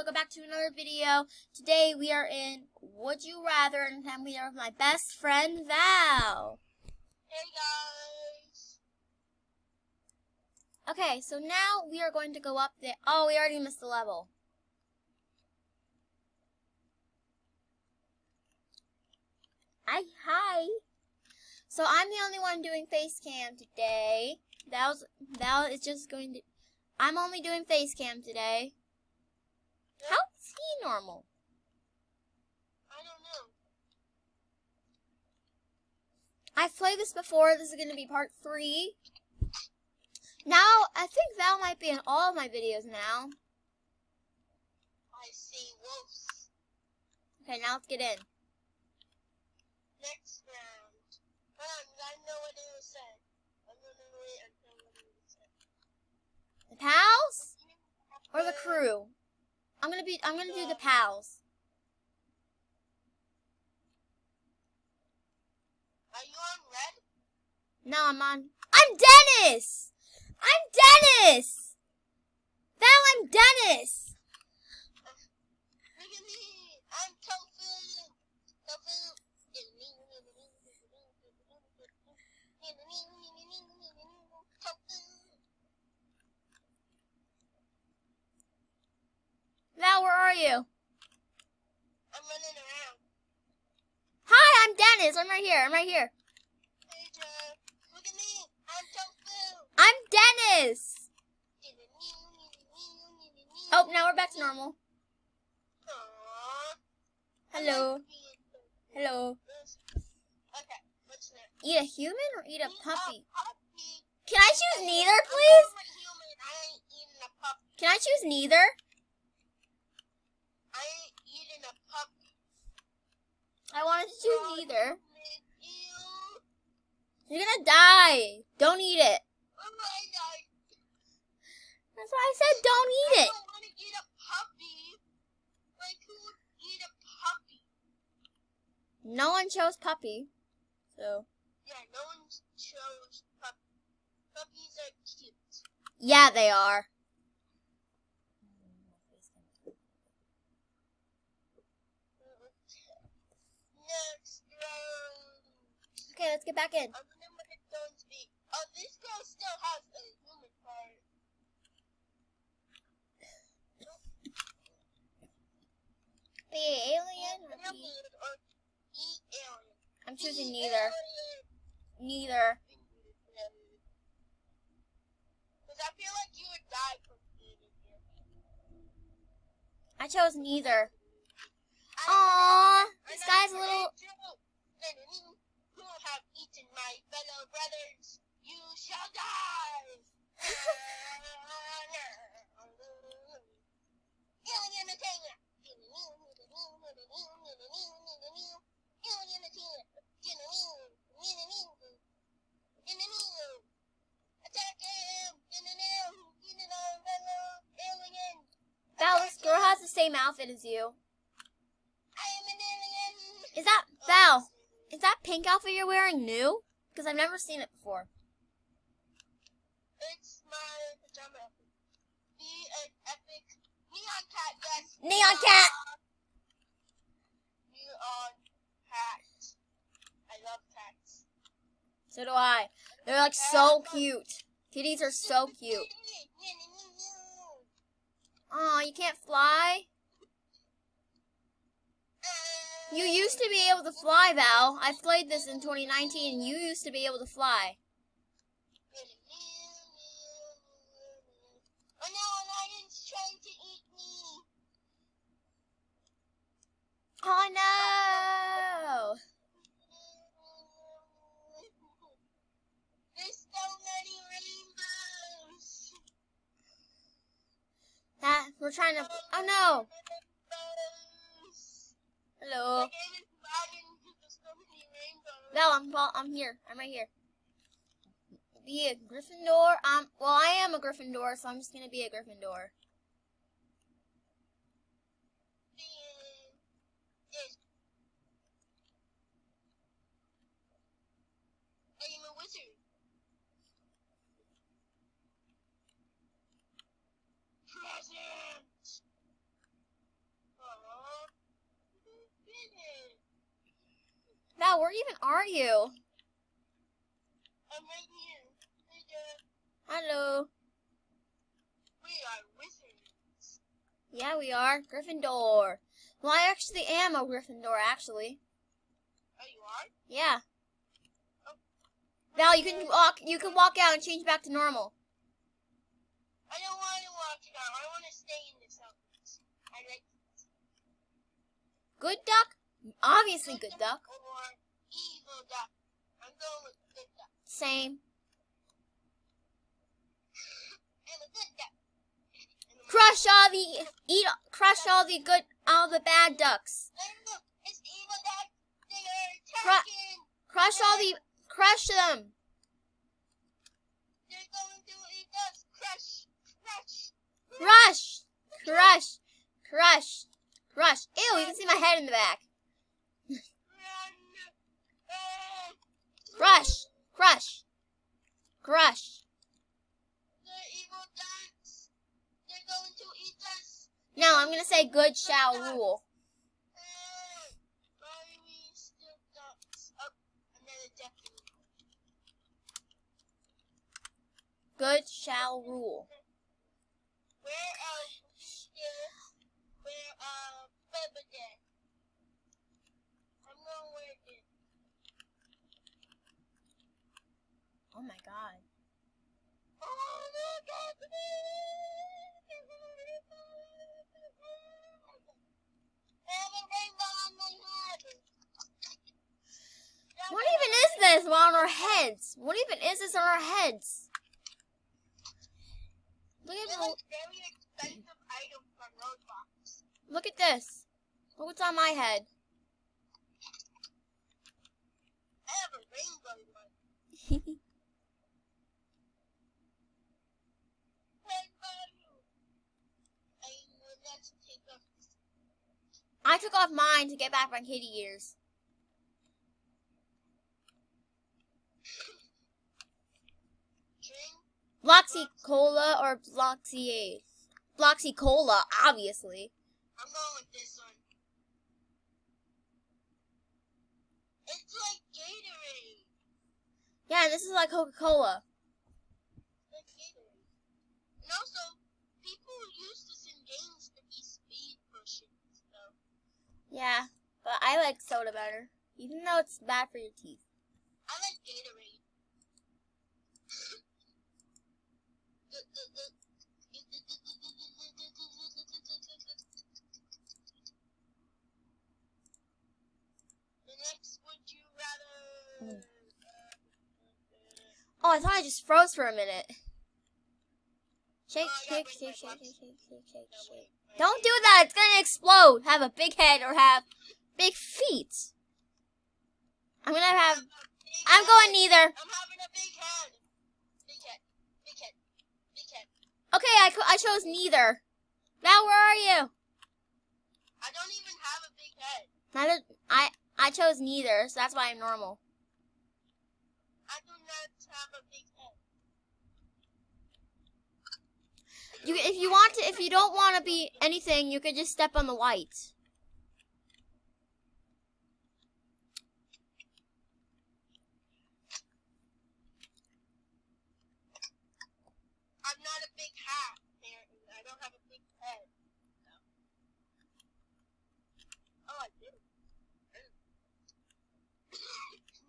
welcome back to another video. Today we are in Would You Rather, and we are with my best friend Val. Hey guys! Okay, so now we are going to go up there. Oh, we already missed the level. Hi. So I'm the only one doing face cam today. Val is just going to. I'm only doing face cam today. How is he normal? I don't know. I've played this before. This is going to be part 3. Now, I think Val might be in all of my videos now. I see wolves. Okay, now let's get in. Next round. I know what it was said. I'm gonna wait until what it was said. The pals or the crew? I'm gonna do the pals. Are you on red? No, I'm Dennis! I'm Dennis! Val, I'm Dennis! Look at me! I'm Tofu! Tofu! Val, where are you? I'm running around. Hi, I'm Dennis. I'm right here. Hey Joe, look at me! I'm Tofu! I'm Dennis! Oh, now we're back to normal. Aww. Hello. Hello. Okay, what's next? Eat a human or eat a puppy? Puppy. Can I choose neither, I'm please? a human. I ain't eating a puppy. Can I choose neither? I ain't eating a puppy. I wanted to choose neither. Ew. You're gonna die. Don't eat it. That's why I said don't eat I it. don't want to eat a puppy. Like, who would eat a puppy? No one chose puppy. So. Yeah, no one chose puppy. Puppies are cute. Yeah, they are. Next round. Okay, let's get back in. I wonder what it's going to be. Oh, this girl still has a human part. Be alien or be... Or eat alien. I'm choosing Eat neither. alien. Neither. Because I feel like you would die from eating it. I chose neither. Aww, this guy's a little... Who have eaten my fellow brothers? You shall die! Attack him! Val, this girl has the same outfit as you. I am an alien! Is that... Val, is that pink outfit you're wearing new? Because I've never seen it before. It's my pajama outfit. Be an epic neon cat, yes! Neon cat! Neon cat. I love cats. So do I. They're like so cute. Kitties are so cute. Aw, you can't fly? You used to be able to fly, Val. I played this in 2019 and you used to be able to fly. Oh no, a lion's trying to eat me. Oh no! There's so many rainbows. We're trying to... Oh no! Hello. The game is lagging because there's so many rainbows. Val, I'm here. I'm right here. Be a Gryffindor. Well, I am a Gryffindor, so I'm just gonna be a Gryffindor. I am a wizard. Present. even are you? I'm right here. Hey, Dad. Hello. We are wizards. Yeah, we are. Gryffindor. Well, I actually am a Gryffindor, actually. Oh, you are? Yeah. Oh. Val, you can walk out and change back to normal. I don't want to walk it out. I want to stay in this house. I like Good duck? Obviously good duck. Or evil duck. I'm going with good duck. Same. I'm a good duck. Crush all the bad ducks. Look, it's evil duck. They are attacking. Crush them. They're going to eat us. Crush. Crush. Ew, you can see my head in the back. Run. Crush. They're evil ducks. They're going to eat us. Now I'm gonna say good shall rule. Why are we still ducks? Oh, another ducky. Good shall rule. Bubba Dad. I'm gonna wear this. Oh my god. Oh, look at me! I have a rainbow on my head. What even is this on our heads? What even is this on our heads? Look This at is a very expensive item from Roblox. look at this. Look what's on my head. I have a rainbow one. Let's take off this. I took off mine to get back my kitty ears. Drink. Bloxy Cola or Bloxy Cola, obviously. I'm going with this one. It's like Gatorade. Yeah, and this is like Coca-Cola. Like Gatorade. And also, people use this in games to be speed potions, though. Yeah, but I like soda better, even though it's bad for your teeth. I like Gatorade. The next, would you rather? Oh, I thought I just froze for a minute. Shake. Don't do that. It's gonna explode. Have a big head or have big feet. I'm going neither. I'm having a big head. Big head. Okay, I chose neither. Val, where are you? I don't even have a big head. I chose neither, so that's why I'm normal. I do not have a big head. If you don't want to be anything, you could just step on the white. I'm not a big hat, apparently. I don't have a big head. No. Oh, I do.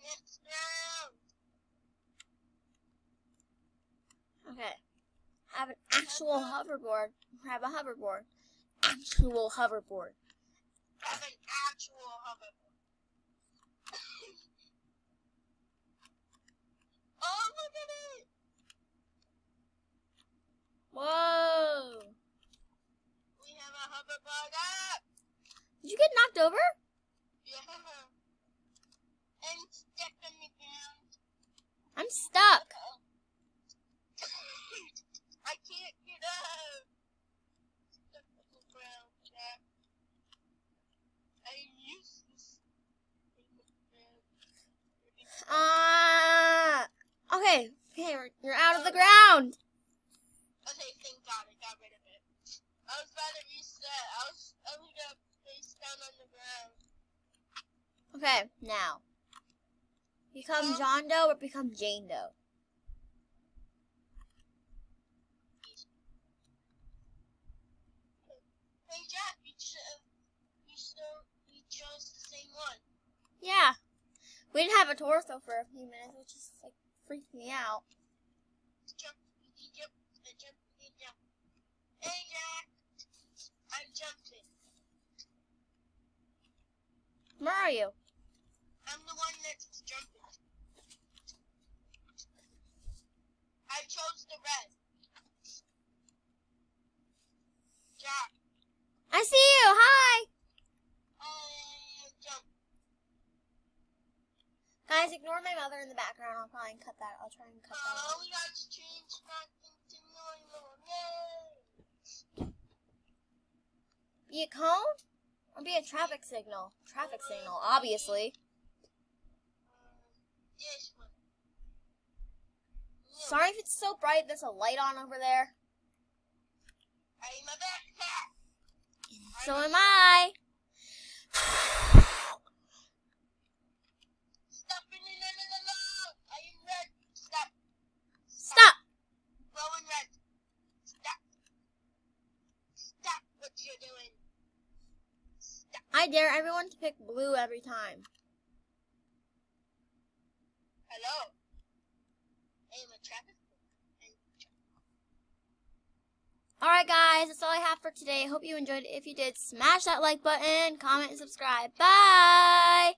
Next round. Okay. Have an actual hoverboard. Have a hoverboard. Actual hoverboard. Have an actual hoverboard. Oh, look at it! Whoa. We have a hoverboard up! Did you get knocked over? Yeah. And stuck on the ground. I'm stuck. I can't get up. Stuck on the ground, Jack. I'm useless. Okay. Okay, you're out of the ground. Okay, thank God I got rid of it. I was about to reset. I was gonna face down on the ground. Okay, now. Become John Doe or become Jane Doe? Hey Jack, you chose the same one. Yeah. We didn't have a torso for a few minutes, which is like freaked me out. Jump. Hey Jack, I'm jumping. Where are you? I'm the one that's jumping. I chose the red. Jack, I see you. Hi. jump. Guys, ignore my mother in the background. I'll probably cut that. I'll try and cut that out. We got to change something to normal. Yay! Be a cone or be a traffic signal? Traffic signal, obviously. This one. Sorry if it's so bright. There's a light on over there. I'm a backpack. So am I. Stop in the I am red. Stop. Stop. Blowing red. Stop. Stop what you're doing. Stop. I dare everyone to pick blue every time. Hello. I am a traffic. Alright guys, that's all I have for today. I hope you enjoyed it. If you did, smash that like button, comment, and subscribe. Bye!